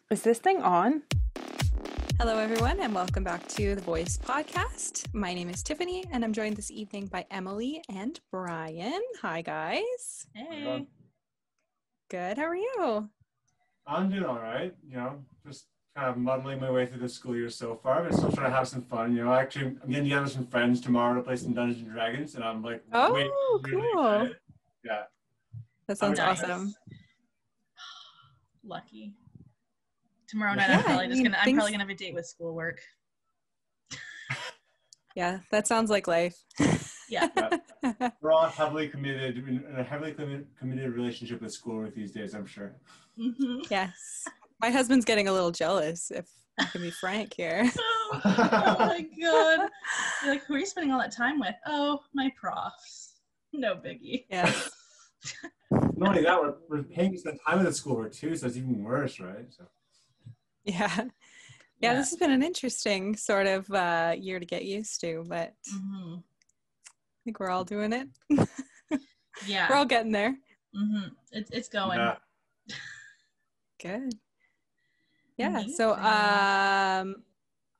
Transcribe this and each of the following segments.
Is this thing on? Hello, everyone, and welcome back to the Voice Podcast. My name is Tiffany, and I'm joined this evening by Emily and Bryan. Hi, guys. Hey. Good. How are you? I'm doing all right. Just kind of muddling my way through the school year so far, but still trying to have some fun. Actually, I'm getting together with some friends tomorrow to play some Dungeons and Dragons, and I'm like, Oh, cool. Yeah. That sounds Nice. awesome. Lucky. Tomorrow night, Yeah, I'm probably gonna have a date with schoolwork. Yeah, that sounds like life. Yeah. We're all heavily committed in a heavily committed relationship with schoolwork these days, I'm sure. Mm-hmm. Yes. My husband's getting a little jealous, if I can be frank here. Oh my god. You're like, who are you spending all that time with? Oh, my profs. No biggie. Yeah. Not only that, we're paying to spend time with the schoolwork too, so it's even worse, right? So. Yeah. Yeah, this has been an interesting sort of year to get used to, but I think we're all doing it. Yeah. We're all getting there. Mm-hmm. It's going. Yeah. Good. Yeah. Amazing. So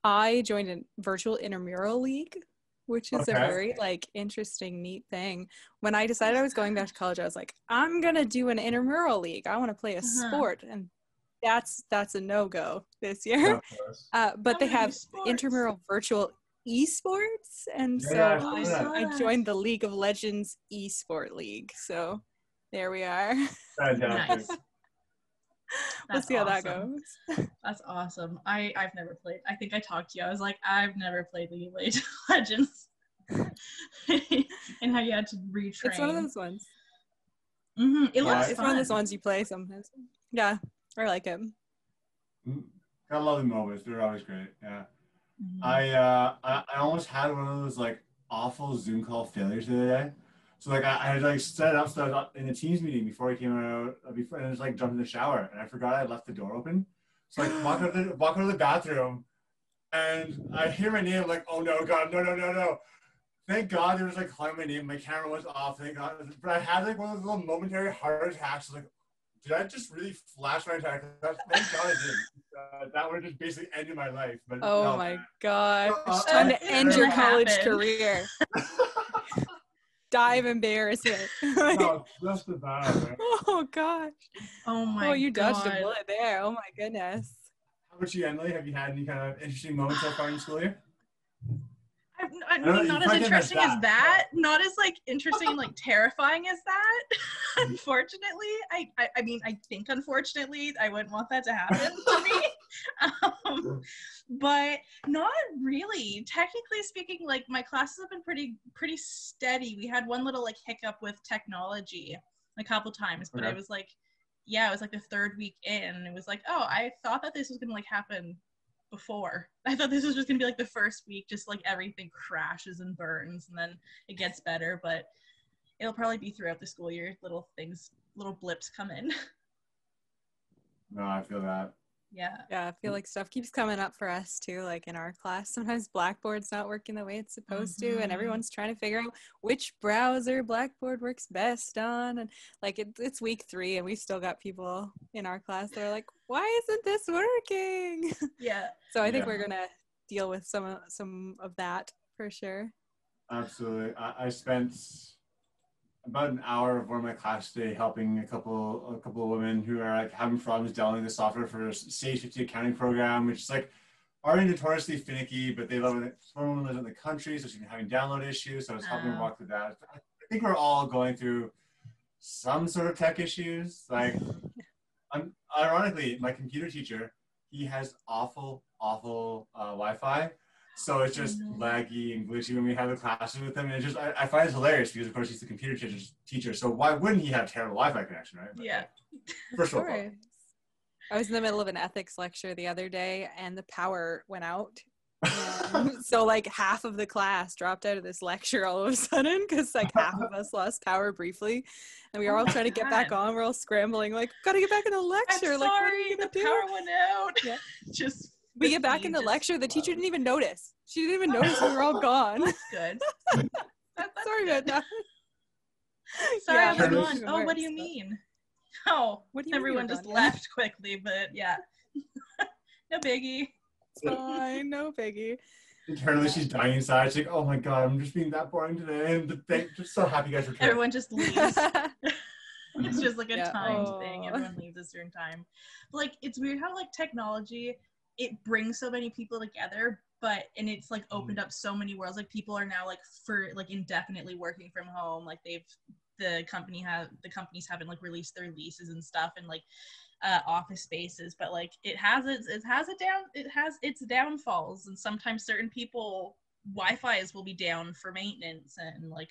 I joined a virtual intramural league, which is a very interesting, neat thing. When I decided I was going back to college, I was like, I'm gonna do an intramural league. I want to play a sport, and that's a no-go this year. But they have intramural virtual esports, and so I joined the League of Legends esport league. So there we are. Nice. We'll see how that goes. That's awesome. I've never played. I think I talked to you. I was like, I've never played League of Legends. And how you had to retrain. It's one of those ones. Mm-hmm. It's one of those ones you play sometimes. Yeah, I like it. I love the moments. They're always great. Yeah. Mm-hmm. I almost had one of those like awful Zoom call failures the other day. So like I had like set it up so I was in a Teams meeting before I came out and I just like jumped in the shower and I forgot I left the door open. So like walk out of the bathroom and I hear my name like, oh no God, no. Thank God there was like calling my name. My camera was off. Thank God. But I had like one of those little momentary heart attacks. Like, did I just really flash my entire life? Thank God I didn't. That would have just basically ended my life. But oh my God. Time to end your college career. Die of embarrassment. No, just about. Right? Oh gosh. Oh my God. Oh, you dodged a bullet there. Oh my goodness. How about you, Emily? Have you had any kind of interesting moments so far in school year? I mean, not as interesting as that. Not as like interesting and like terrifying as that. Unfortunately, I mean, I think unfortunately, I wouldn't want that to happen to me. But not really. Technically speaking, like my classes have been pretty steady. We had one little like hiccup with technology a couple times, but it was like, it was like the third week in, and it was like, oh, I thought that this was gonna like happen before. I thought this was just gonna be like the first week, just like everything crashes and burns, and then it gets better. But it'll probably be throughout the school year. Little blips come in. No, I feel that. Yeah, I feel like stuff keeps coming up for us too, like in our class. Sometimes Blackboard's not working the way it's supposed to, and everyone's trying to figure out which browser Blackboard works best on. And like it's week 3 and we've still got people in our class that are like, why isn't this working? Yeah. So I think we're gonna deal with some of that for sure. Absolutely. I spent about an hour of one of my class today helping a couple of women who are like having problems downloading the software for a Sage 50 accounting program, which is like already notoriously finicky, but they love it. Someone lives in the country, so she's been having download issues. So I was helping her walk through that. I think we're all going through some sort of tech issues. Like, ironically, my computer teacher, he has awful Wi-Fi. So it's just laggy and glitchy when we have the classes with him. And it's just, I find it hilarious because, of course, he's the computer teacher. So why wouldn't he have terrible Wi-Fi connection, right? But, yeah. First of all. I was in the middle of an ethics lecture the other day and the power went out. So like half of the class dropped out of this lecture all of a sudden because like half of us lost power briefly. And we were all trying to get back on. We're all scrambling, like, gotta get back in the lecture. I'm like, sorry, what are you gonna do? power went out. Yeah. Just we get back in the lecture, the teacher didn't even notice. She didn't even notice we were all gone. That's good. That's sorry good. about that. Sorry, Yeah, I'm gone. Oh, what do you mean? Oh, what do you mean everyone just left quickly, but yeah. No biggie. It's fine. No biggie. Internally, she's dying inside. She's like, oh my God, I'm just being that boring today. And just so happy you guys were trying. Everyone just leaves. It's just like a timed thing. Everyone leaves at a certain time. Like, it's weird how like technology, it brings so many people together, and it's like opened up so many worlds. Like people are now like for like indefinitely working from home. Like the companies haven't like released their leases and stuff and like office spaces, but like it has its downfalls, and sometimes certain people Wi-Fi's will be down for maintenance, and like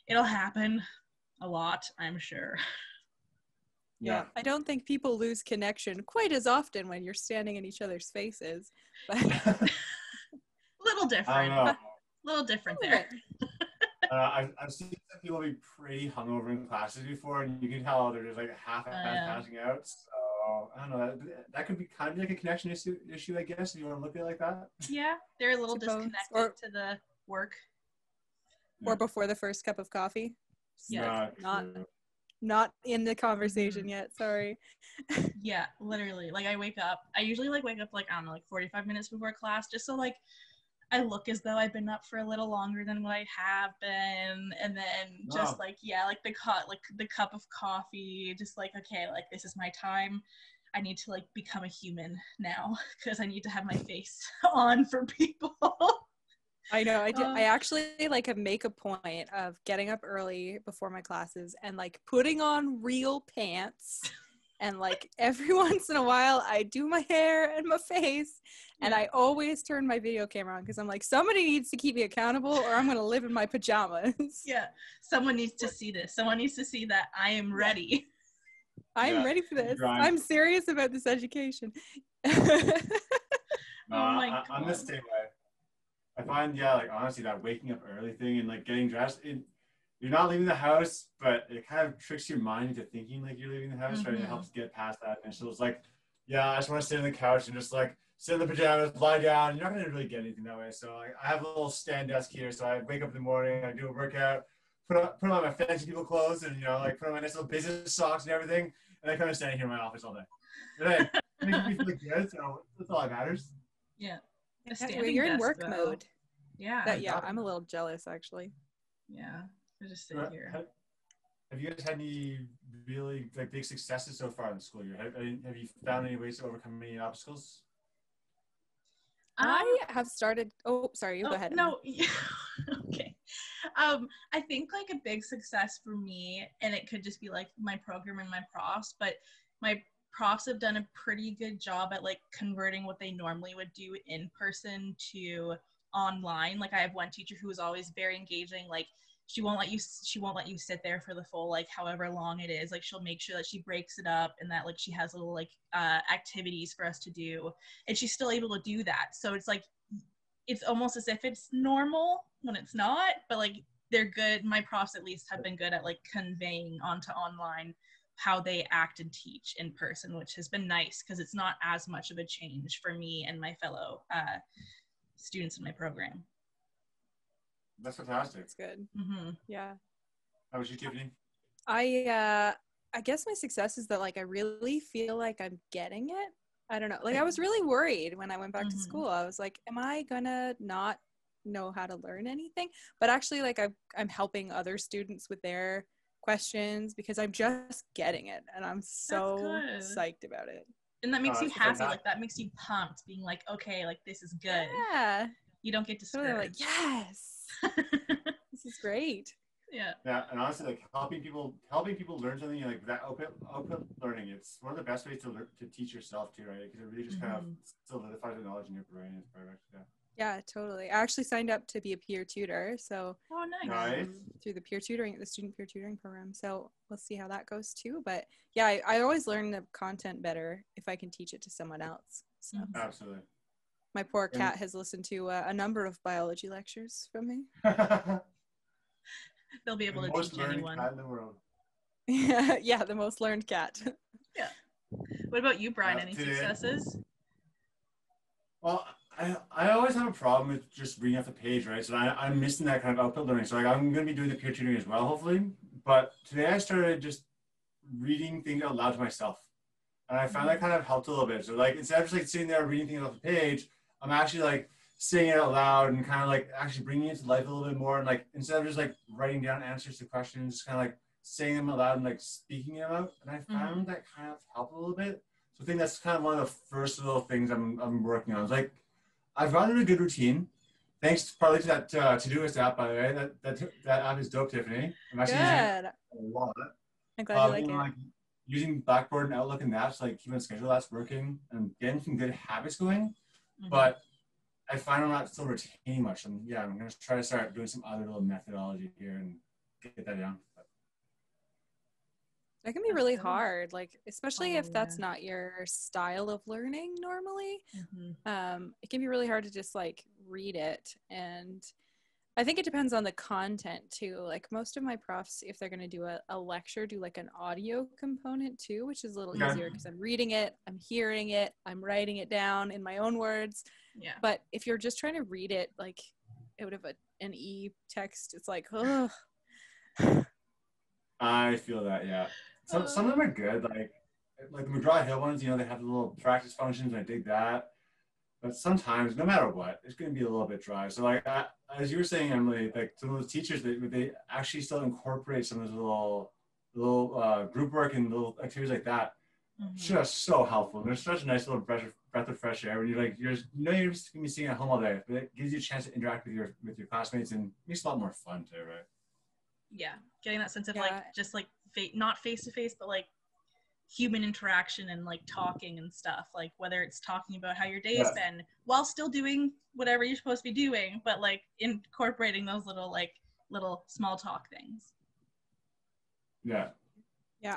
it'll happen a lot, I'm sure. Yeah, I don't think people lose connection quite as often when you're standing in each other's faces, but little different there. I've seen some people be pretty hungover in classes before, and you can tell they're just like half passing out. So I don't know. That could be kind of like a connection issue, I guess, if you want to look at it like that. Yeah, they're a little disconnected to the work. Or before the first cup of coffee. Yeah, not in the conversation yet. Sorry. Yeah, literally. Like I usually like wake up like I don't know, like 45 minutes before class, just so like I look as though I've been up for a little longer than what I have been, and then just like the cup of coffee, just like okay, like this is my time. I need to like become a human now because I need to have my face on for people. I know. I do. I actually like make a point of getting up early before my classes and like putting on real pants. And like every once in a while, I do my hair and my face, and I always turn my video camera on because I'm like, somebody needs to keep me accountable, or I'm gonna live in my pajamas. Yeah, someone needs to see this. Someone needs to see that I am ready. I am ready for this. I'm serious about this education. Oh my God. I'm the same way. I find, like honestly, that waking up early thing and like getting dressed, you're not leaving the house, but it kind of tricks your mind into thinking like you're leaving the house, right? It helps get past that. And so it's like, I just want to sit on the couch and just like sit in the pajamas, lie down. You're not going to really get anything that way. So like, I have a little stand desk here. So I wake up in the morning, I do a workout, put on my fancy people clothes, and like put on my nice little business socks and everything. And I kind of stand here in my office all day. And it makes me feel good. So that's all that matters. Yeah. You're in work mode. Yeah. I'm a little jealous actually. Yeah. I just sit here. Have you guys had any really like big successes so far in the school year? Have you found any ways to overcome any obstacles? I have started. Oh, sorry. You go ahead. No. Okay. I think like a big success for me, and it could just be like my program and my profs, but my profs have done a pretty good job at like converting what they normally would do in person to online. Like I have one teacher who is always very engaging. Like she won't let you sit there for the full like however long it is. Like she'll make sure that she breaks it up and that like she has little like activities for us to do, and she's still able to do that. So it's like it's almost as if it's normal when it's not, but like they're good. My profs at least have been good at like conveying onto online how they act and teach in person, which has been nice because it's not as much of a change for me and my fellow students in my program. That's fantastic. That's good. Mm-hmm. Yeah. How was you, Tiffany? I guess my success is that like I really feel like I'm getting it. I don't know. Like I was really worried when I went back to school. I was like, am I gonna not know how to learn anything? But actually like I'm helping other students with their questions because I'm just getting it, and I'm so psyched about it. And that makes you happy. Like that makes you pumped, being like, okay, like this is good. Yeah. You don't get discouraged. So like, yes. This is great. Yeah, and honestly, like helping people learn something, like that open learning. It's one of the best ways to teach yourself too, right? Because it really just kind of solidifies the knowledge in your brain. It's perfect. Yeah, totally. I actually signed up to be a peer tutor, so nice. Through the student peer tutoring program. So we'll see how that goes too. But yeah, I always learn the content better if I can teach it to someone else. So absolutely. My poor cat has listened to a number of biology lectures from me. They'll be able to teach anyone. Cat in the world. Yeah, the most learned cat. Yeah. What about you, Bryan? Any successes? Well, I always have a problem with just reading off the page, right? So I'm missing that kind of output learning. So like I'm going to be doing the peer tutoring as well, hopefully. But today I started just reading things out loud to myself. And I found that kind of helped a little bit. So like, instead of just like sitting there reading things off the page, I'm actually like saying it out loud and kind of like actually bringing it to life a little bit more. And like, instead of just like writing down answers to questions, just kind of like saying them out loud and like speaking them out. And I found that kind of helped a little bit. So I think that's kind of one of the first little things I'm working on. It's like, I've gotten a good routine. Thanks partly to that Todoist app, by the way. That app is dope, Tiffany. I'm actually using it a lot. I'm glad you like it. Like, using Blackboard and Outlook and that to like keep on schedule, that's working and getting some good habits going. But I find I'm not still retaining much. And yeah, I'm gonna try to start doing some other little methodology here and get that down. That can be really hard, like especially if that's not your style of learning normally. It can be really hard to just like read it, and I think it depends on the content too. Like most of my profs, if they're going to do a lecture, do like an audio component too, which is a little easier because I'm reading it, I'm hearing it, I'm writing it down in my own words. Yeah. But if you're just trying to read it like out of an e-text, it's like, oh. I feel that, yeah. Some of them are good, like the McGraw-Hill ones, you know, they have the little practice functions, and I dig that. But sometimes, no matter what, it's going to be a little bit dry. So, like, as you were saying, Emily, like some of those teachers, they actually still incorporate some of those little group work and little activities like that. Just so helpful. And there's such a nice little breath of fresh air when you're like, you're just going to be sitting at home all day, but it gives you a chance to interact with your classmates and makes it a lot more fun too, right? Yeah, getting that sense of like just like not face to face, but like human interaction and like talking and stuff, like whether it's talking about how your day has been while still doing whatever you're supposed to be doing, but like incorporating those little small talk things. Yeah,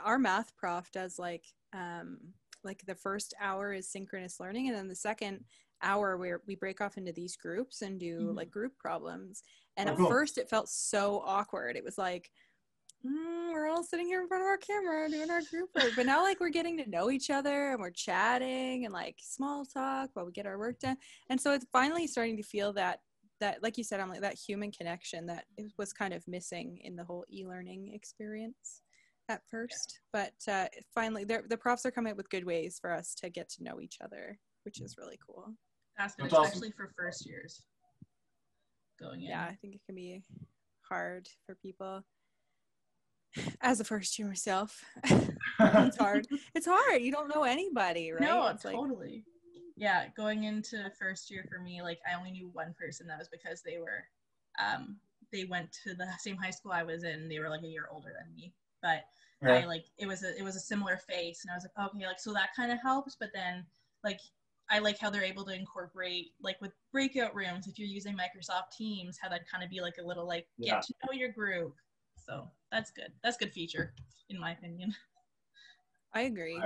our math prof does like the first hour is synchronous learning, and then the second hour where we break off into these groups and do like group problems. And at first it felt so awkward. It was like, we're all sitting here in front of our camera doing our group work. But now like we're getting to know each other and we're chatting and like small talk while we get our work done. And so it's finally starting to feel that like you said, Emily, that human connection that it was kind of missing in the whole e-learning experience at first. But finally the profs are coming up with good ways for us to get to know each other, which is really cool. That's good, especially for first years going in. Yeah, I think it can be hard for people. As a first year myself, it's hard. It's hard. You don't know anybody, right? No, it's totally. Yeah, going into first year for me, like I only knew one person. That was because they went to the same high school I was in. They were like a year older than me, but it was a similar face, and I was like, okay, like so that kind of helps. But then like I like how they're able to incorporate like with breakout rooms, if you're using Microsoft Teams, how that kind of be like a little like get to know your group. So that's good. That's a good feature, in my opinion. I agree.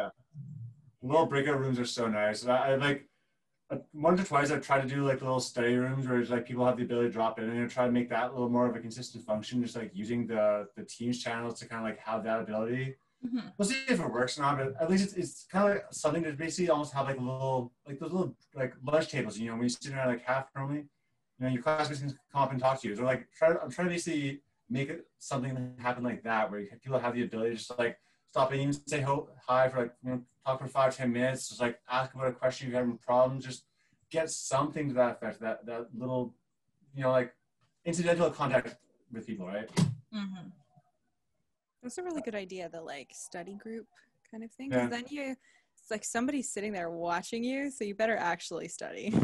Little breakout rooms are so nice. I like once or twice I've tried to do like little study rooms where it's like people have the ability to drop in, and I try to make that a little more of a consistent function, just like using the Teams channels to kind of like have that ability. We'll see if it works or not, but at least it's kind of like something to basically almost have like a little, like those little like lunch tables, you know, when you sit around like half normally, you know, your classmates can come up and talk to you. So like I'm trying to basically make it something happen like that, where people have the ability to just like stop in, even say hi for like, you know, talk for 5-10 minutes, just like ask about a question if you're having problems, just get something to that effect, that little, you know, like incidental contact with people, right? That's a really good idea, the like study group kind of thing, because then it's like somebody's sitting there watching you, so you better actually study.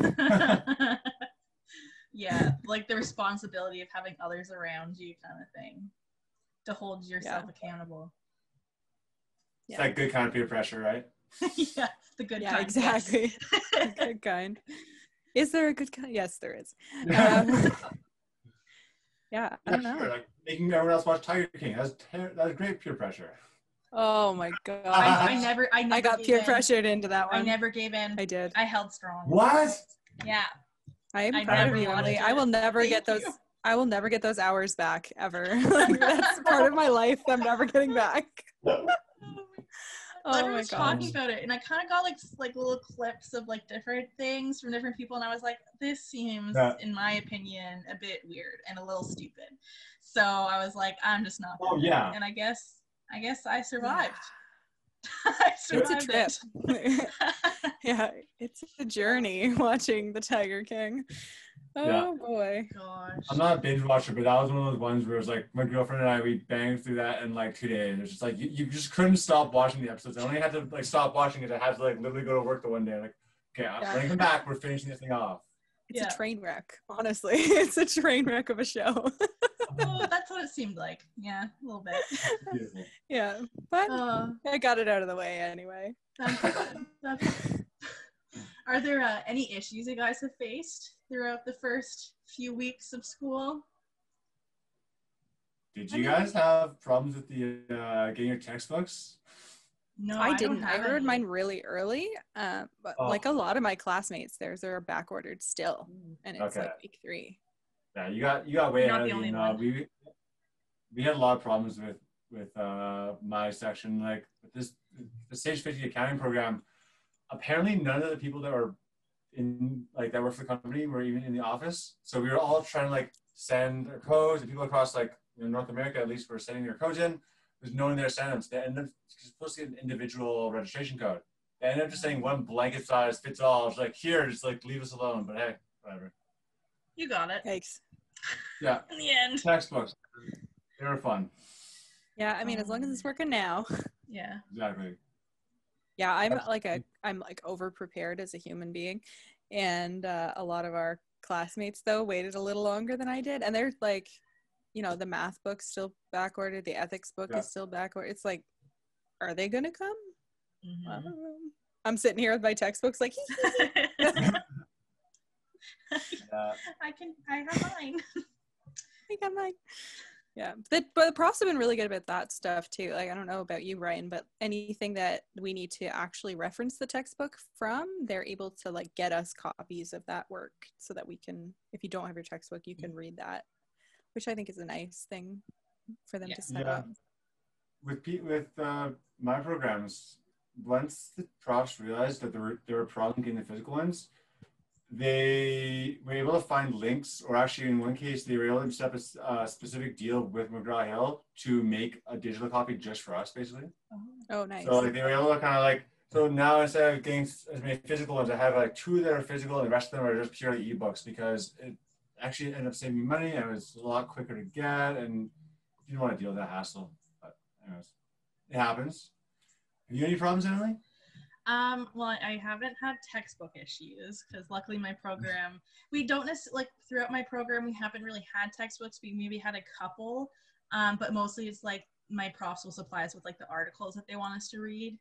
Yeah, like the responsibility of having others around you kind of thing to hold yourself accountable. It's that good kind of peer pressure, right? Yeah, the good kind. Exactly. The good kind. Is there a good kind? Yes, there is. Yeah, I don't know. Sure. Like making everyone else watch Tiger King. That's great peer pressure. Oh my god! I got peer pressured into that one. I never gave in. I did. I held strong. What? Yeah. I am proud of you, Emily. I will never get those. I will never get those hours back ever. Like, that's part of my life that I'm never getting back. Everyone's talking about it, and I kind of got like little clips of like different things from different people, and I was like, this seems, in my opinion, a bit weird and a little stupid. So I was like, I'm just not. Oh yeah. And I guess I survived. It's a trip. Yeah, it's a journey watching the Tiger King. Oh boy. Gosh. I'm not a binge watcher, but that was one of those ones where it was like my girlfriend and I, we banged through that in like 2 days. It's just like you just couldn't stop watching the episodes. I only had to like stop watching it. I had to like literally go to work the one day. Like, okay, when I come back, we're finishing this thing off. It's a train wreck, honestly. It's a train wreck of a show. Oh, that's what it seemed like. Yeah, a little bit. Yeah, but I got it out of the way anyway. That's good. That's good. Are there any issues you guys have faced throughout the first few weeks of school? Did you guys have problems with the getting your textbooks? No, I didn't. I heard mine really early, but like a lot of my classmates, theirs are back ordered still, and it's like week 3. Yeah, you got way ahead of me. We had a lot of problems with my section, like with the Stage 50 accounting program. Apparently, none of the people that were that work for the company were even in the office. So we were all trying to like send our codes, and people across like North America at least were sending their codes in. There's no one there sending them. So they ended up supposed to get an individual registration code. They ended up just saying one blanket size fits all. It's like, here, just like leave us alone. But hey, whatever. You got it. Thanks. Yeah. In the end. Textbooks. They were fun. Yeah, I mean, as long as it's working now. Yeah. Exactly. Yeah, I'm over prepared as a human being, and a lot of our classmates though waited a little longer than I did, and they're like, the math book's still back ordered, the ethics book is still back ordered. It's like, are they gonna come? Mm-hmm. I don't know. I'm sitting here with my textbooks like. I have mine. I got mine. Yeah, but the profs have been really good about that stuff too. Like, I don't know about you, Ryan, but anything that we need to actually reference the textbook from, they're able to like get us copies of that work so that we can, if you don't have your textbook, you can read that, which I think is a nice thing for them to set up. With my programs, once the profs realized that there were problems getting the physical ones, they were able to find links, or actually in one case, they were able to set up a specific deal with McGraw-Hill to make a digital copy just for us, basically. Oh, nice. So like they were able to kind of like, so now instead of getting as many physical ones, I have like 2 that are physical and the rest of them are just purely ebooks, because it actually ended up saving me money and it was a lot quicker to get, and you didn't want to deal with that hassle. But anyways, it happens. Have you any problems, Emily? Well, I haven't had textbook issues because luckily my program, we don't necessarily, like throughout my program, we haven't really had textbooks. We maybe had a couple, but mostly it's like my profs will supply us with like the articles that they want us to read.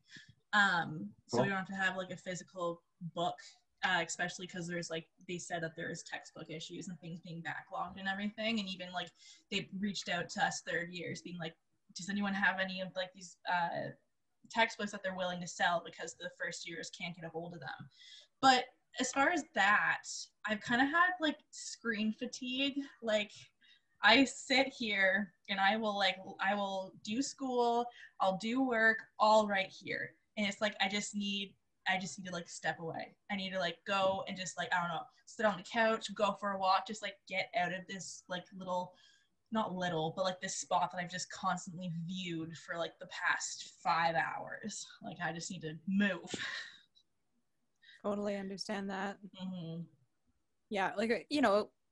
So we don't have to have like a physical book, especially because there's like, they said that there's textbook issues and things being backlogged and everything. And even like they reached out to us third years being like, does anyone have any of like these, textbooks that they're willing to sell, because the first years can't get a hold of them. But as far as that, I've kind of had like screen fatigue. Like I sit here and I will do school, I'll do work all right here, and it's like I just need to like step away. I need to like go and just like, I don't know, sit on the couch, go for a walk, just like get out of this like not little, but like this spot that I've just constantly viewed for like the past 5 hours. Like I just need to move. Totally understand that. Mm-hmm. Yeah, like,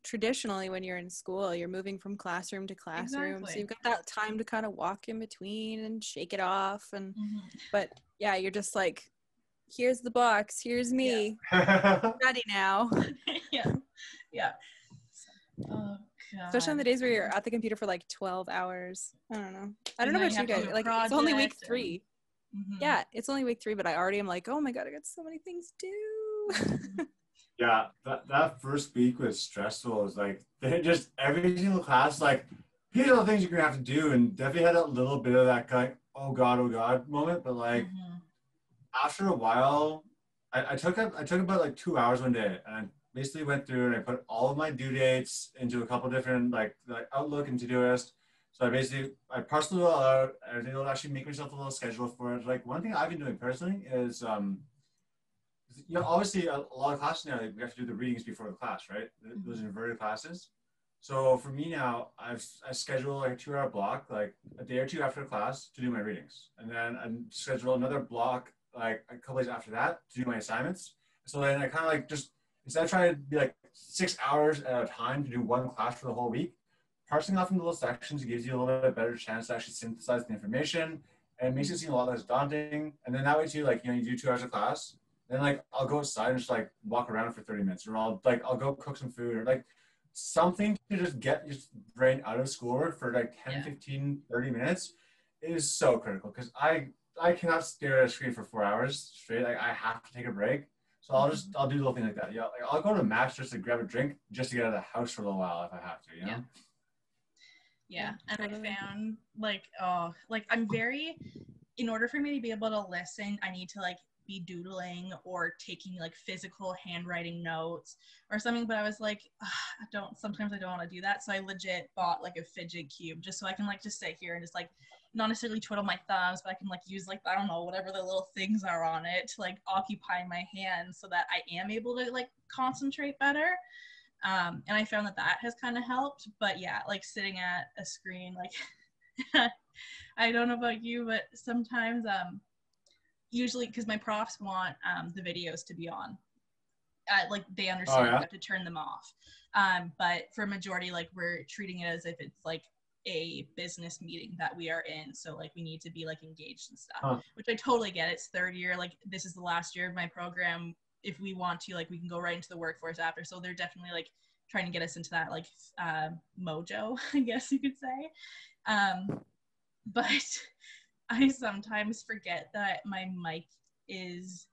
traditionally when you're in school, you're moving from classroom to classroom. Exactly. So you've got that time to kind of walk in between and shake it off. And but yeah, you're just like, here's the box, here's me. Ready now. Yeah. Oh, God. Especially on the days where you're at the computer for like 12 hours. I don't know about you guys. Like, it's only week 3. Yeah, it's only week 3, but I already am like, oh my God, I got so many things to do. Yeah, that first week was stressful. It was like, they just, every single class, like, here's all the things you're going to have to do. And definitely had a little bit of that kind of, oh God moment. But like, after a while, I took about like 2 hours one day, and I basically went through and I put all of my due dates into a couple different like Outlook and Todoist. So I parceled it all out. I was able to actually make myself a little schedule for it. Like, one thing I've been doing personally is, obviously a lot of classes now, we have to do the readings before the class, right? Those inverted classes. So for me now, I schedule like a 2-hour block, like a day or two after class to do my readings. And then I schedule another block like a couple days after that to do my assignments. So then I kind of like just, instead of trying to be like 6 hours at a time to do one class for the whole week, parsing off into little sections gives you a little bit better chance to actually synthesize the information, and it makes it seem a lot less daunting. And then that way too, like, you know, you do 2 hours of class, then like I'll go outside and just like walk around for 30 minutes, or I'll go cook some food, or like something to just get your brain out of schoolwork for like 10, 15, 30 minutes is so critical, because I cannot stare at a screen for 4 hours straight. Like, I have to take a break. So I'll do a little thing like that. Yeah, like I'll go to Max just to grab a drink, just to get out of the house for a little while if I have to, you know? Yeah, and I found like, I'm very, in order for me to be able to listen, I need to like be doodling or taking like physical handwriting notes or something, but I was like, sometimes I don't want to do that. So I legit bought like a fidget cube just so I can like just sit here and just like not necessarily twiddle my thumbs, but I can like use like, I don't know, whatever the little things are on it to like occupy my hands so that I am able to like concentrate better. And I found that has kind of helped. But yeah, like sitting at a screen, like I don't know about you, but sometimes usually because my profs want the videos to be on, like they understand you have to turn them off, but for majority, like we're treating it as if it's like a business meeting that we are in, so like we need to be like engaged and stuff, which I totally get. It's third year, like this is the last year of my program. If we want to, like we can go right into the workforce after, so they're definitely like trying to get us into that like mojo, I guess you could say. But I sometimes forget that my mic is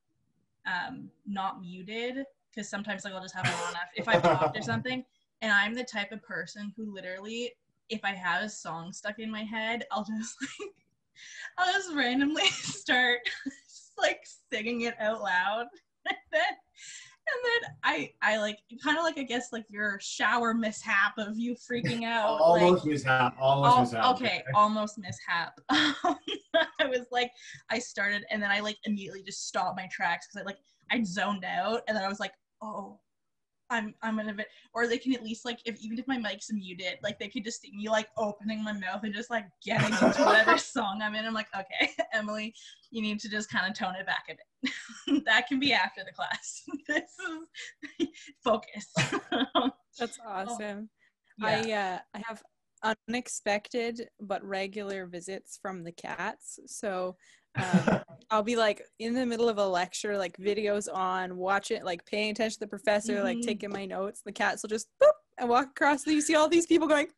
not muted, because sometimes like I'll just have it on if I've talked or something, and I'm the type of person who literally, if I have a song stuck in my head, I'll just randomly start just like singing it out loud. And then I like kind of like, I guess like your shower mishap of you freaking out. Almost mishap. Okay, almost mishap. I was like, I started and then I like immediately just stopped my tracks because I zoned out, and then I was like, oh, I'm in a bit, or they can at least like, even if my mic's muted, like they could just see me like opening my mouth and just like getting into whatever song I'm in. I'm like, okay, Emily, you need to just kind of tone it back a bit. That can be after the class. This is focus. That's awesome. Yeah. I have unexpected but regular visits from the cats. So I'll be like in the middle of a lecture, like videos on, watching, like paying attention to the professor, like taking my notes. The cats will just boop and walk across. You see all these people going,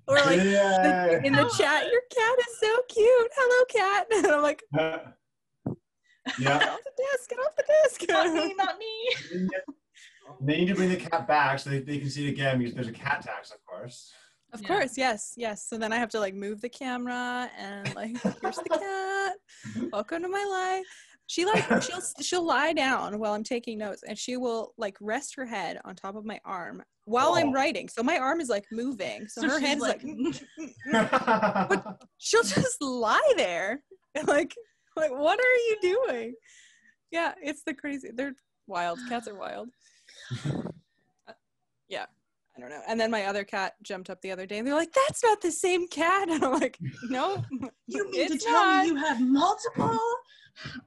or like in the chat, your cat is so cute. Hello, cat. And I'm like, yeah, get off the desk, get off the desk. Not me. They need to bring the cat back so they can see it again, because there's a cat tax, of course. Of course, yes. So then I have to like move the camera and like, here's the cat. Welcome to my life. She like she'll lie down while I'm taking notes, and she will like rest her head on top of my arm while I'm writing. So my arm is like moving. So her head's like but she'll just lie there. Like what are you doing? Yeah, it's the crazy. They're wild. Cats are wild. Yeah. I don't know. And then my other cat jumped up the other day and they're like, that's not the same cat. And I'm like, no. You mean to tell me you have multiple?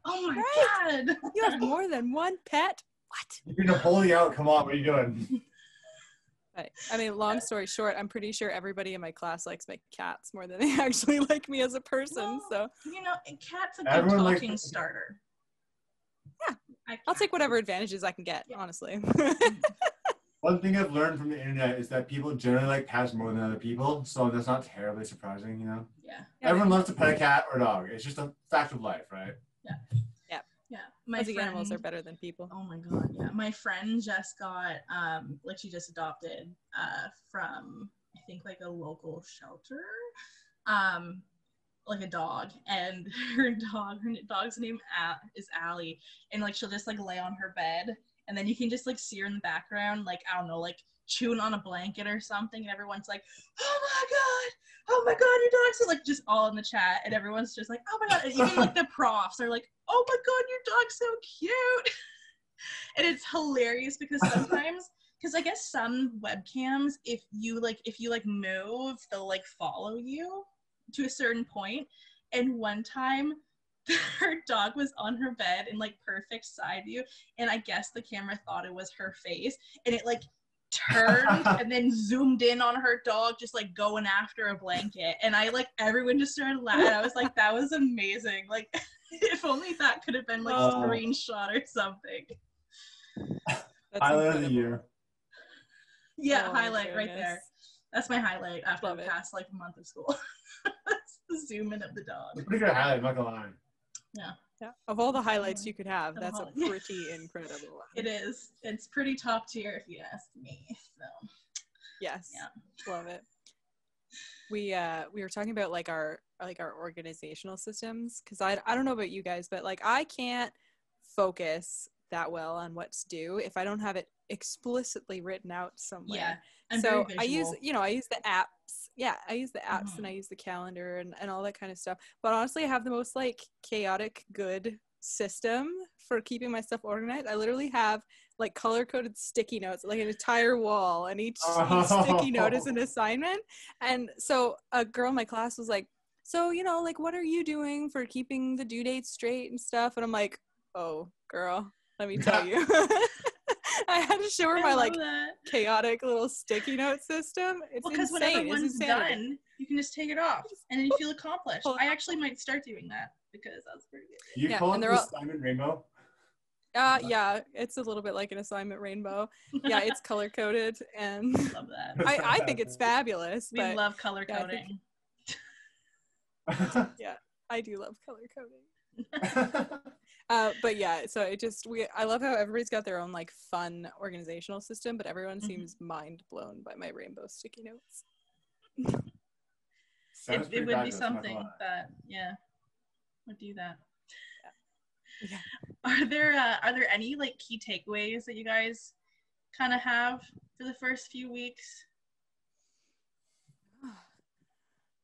Oh my God. You have more than one pet? What? You're gonna pull you out. Come on, what are you doing? I mean, long story short, I'm pretty sure everybody in my class likes my cats more than they actually like me as a person. Well, so you know, a cat's a good talking starter. Yeah. I'll take whatever advantages I can get, honestly. One thing I've learned from the internet is that people generally like cats more than other people, so that's not terribly surprising, you know? Yeah. Everyone loves to pet a cat or a dog. It's just a fact of life, right? Yeah. I think animals are better than people. Oh my God, yeah. My friend just got, like she just adopted from, I think like a local shelter, like a dog, and her dog's name is Allie, and like she'll just like lay on her bed, and then you can just like see her in the background, like, I don't know, like chewing on a blanket or something, and everyone's like, oh my God, your dog's so, like, just all in the chat, and everyone's just like, oh my God, and even like the profs are like, oh my God, your dog's so cute. And it's hilarious because because I guess some webcams, if you move, they'll like follow you to a certain point. And one time her dog was on her bed in like perfect side view, and I guess the camera thought it was her face, and it like turned and then zoomed in on her dog just like going after a blanket, and everyone just started laughing. I was like, that was amazing. Like if only that could have been like a screenshot or something. Highlight of the year. Yeah, highlight right there. That's my highlight after the past like month of school. That's the zoom in of the dog. It's a pretty good highlight, I'm not gonna lie. Yeah. Of all the highlights you could have, that's a pretty incredible one. It is. It's pretty top tier if you ask me. So yes. Yeah. Love it. We were talking about like our organizational systems, because I don't know about you guys, but like I can't focus that well on what's due if I don't have it explicitly written out somewhere. Yeah. So I use the apps. Yeah, I use the apps and I use the calendar and all that kind of stuff. But honestly, I have the most like chaotic good system for keeping my stuff organized. I literally have like color-coded sticky notes, like an entire wall, and each sticky note is an assignment. And so a girl in my class was like, so, like, what are you doing for keeping the due dates straight and stuff? And I'm like, oh, girl, let me tell you. I had to show her my chaotic little sticky note system. It's because whenever one's done, you can just take it off and then you feel accomplished. I actually might start doing that because that's pretty good. You call it the assignment rainbow? Yeah, it's a little bit like an assignment rainbow. Yeah, it's color coded, and love that. I think it's fabulous. We love color coding. Yeah, I do love color coding. But yeah, so I love how everybody's got their own like fun organizational system, but everyone seems mind blown by my rainbow sticky notes. It would be something that would do that. Yeah. Are there any like key takeaways that you guys kind of have for the first few weeks?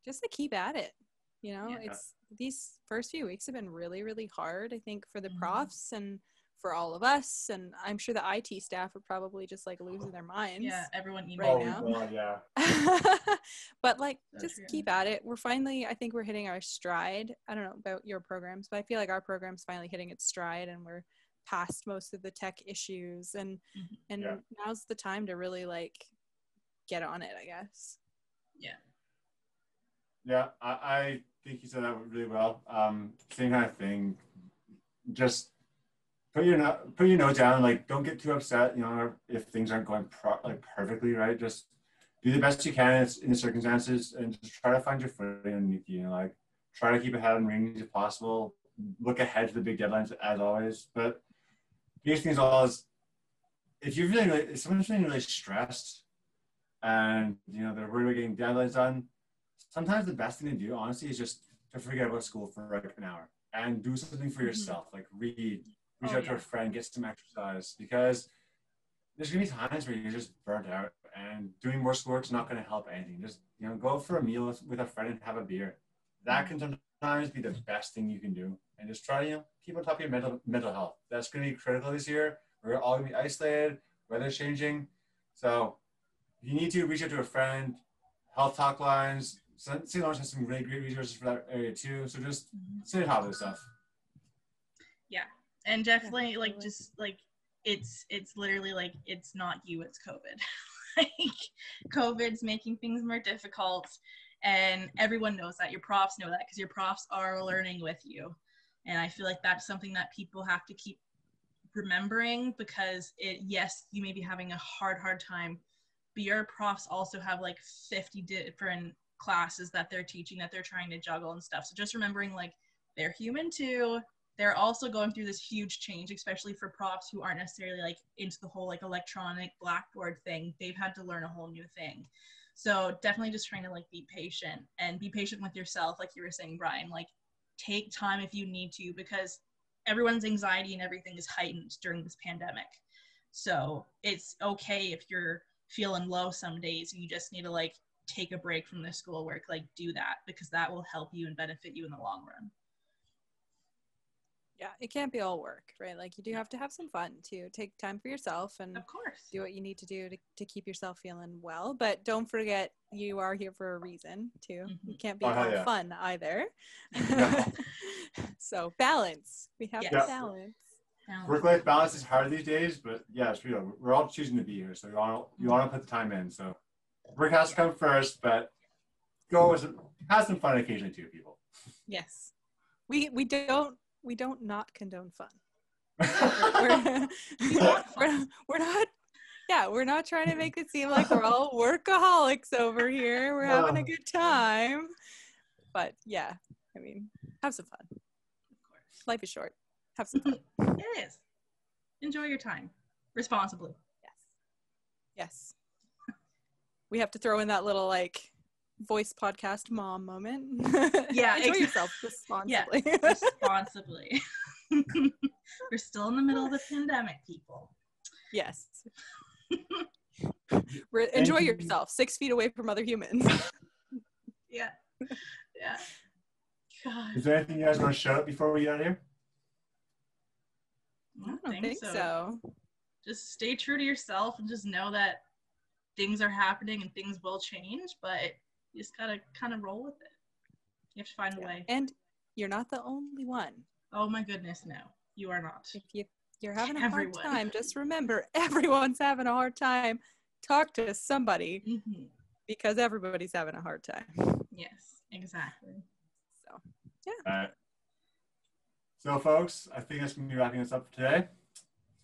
Just to keep at it. It's these first few weeks have been really, really hard, I think, for the profs and for all of us. And I'm sure the IT staff are probably just like losing their minds. Yeah, everyone right now. God, yeah. But like, just keep at it. I think we're hitting our stride. I don't know about your programs, but I feel like our program's finally hitting its stride and we're past most of the tech issues. And now's the time to really like get on it, I guess. Yeah. Yeah, I think you said that really well. Same kind of thing. Just put your note down. Like, don't get too upset. If things aren't going perfectly right. Just do the best you can in the circumstances, and just try to find your footing underneath you. Like, try to keep ahead on ratings if possible. Look ahead to the big deadlines as always. But the biggest thing is if someone's feeling really stressed, and they're worried about getting deadlines done. Sometimes the best thing to do, honestly, is just to forget about school for like an hour and do something for yourself, like reach out to a friend, get some exercise, because there's going to be times where you're just burnt out and doing more schoolwork is not going to help anything. Just, go for a meal with a friend and have a beer. That can sometimes be the best thing you can do. And just try to, keep on top of your mental health. That's going to be critical this year. We're all going to be isolated, weather's changing. So if you need to, reach out to a friend, health talk lines. St. Lawrence has some really great resources for that area too. So just stay on top of this stuff. Yeah, and definitely it's literally like it's not you, it's COVID. Like COVID's making things more difficult, and everyone knows that. Your profs know that because your profs are learning with you, and I feel like that's something that people have to keep remembering because you may be having a hard time, but your profs also have like 50 different classes that they're teaching that they're trying to juggle and stuff. So just remembering like they're human too. They're also going through this huge change, especially for profs who aren't necessarily like into the whole like electronic Blackboard thing. They've had to learn a whole new thing. So definitely just trying to like be patient with yourself. Like you were saying, Bryan, like take time if you need to, because everyone's anxiety and everything is heightened during this pandemic. So it's okay if you're feeling low some days. You just need to like take a break from the schoolwork, like do that, because that will help you and benefit you in the long run. Yeah, it can't be all work, right? Like you do have to have some fun to take time for yourself and of course do what you need to do to keep yourself feeling well. But don't forget you are here for a reason too. You can't be all fun either. No. So balance. We have to balance. Work-life balance is hard these days, but yeah, it's real. We're all choosing to be here, so you want to put the time in. So work has to come first, but have some fun occasionally too, people. Yes, we don't not condone fun. We're not trying to make it seem like we're all workaholics over here. We're having a good time, but yeah, I mean, have some fun. Of course, life is short. Have some fun. It is. Enjoy your time responsibly. Yes. We have to throw in that little like voice podcast mom moment. Yeah, enjoy yourself responsibly. Yeah, responsibly. We're still in the middle of the pandemic, people. Yes. Enjoy yourself 6 feet away from other humans. Yeah. God. Is there anything you guys want to shout out before we get out of here? I don't think so. Just stay true to yourself and just know that things are happening and things will change, but you just gotta kind of roll with it. You have to find a way. And you're not the only one. Oh my goodness, no. You are not. If you're having a hard time, just remember everyone's having a hard time. Talk to somebody because everybody's having a hard time. Yes, exactly. So, yeah. All right. So, folks, I think that's going to be wrapping us up for today.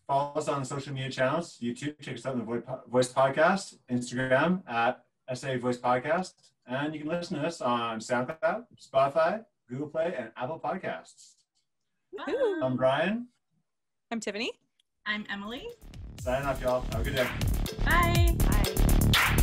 Follow us on social media channels. YouTube, check us out on the Voice Podcast. Instagram at SA Voice Podcast. And you can listen to us on SoundCloud, Spotify, Google Play, and Apple Podcasts. I'm Bryan. I'm Tiffany. I'm Emily. Signing off, y'all. Have a good day. Bye. Bye.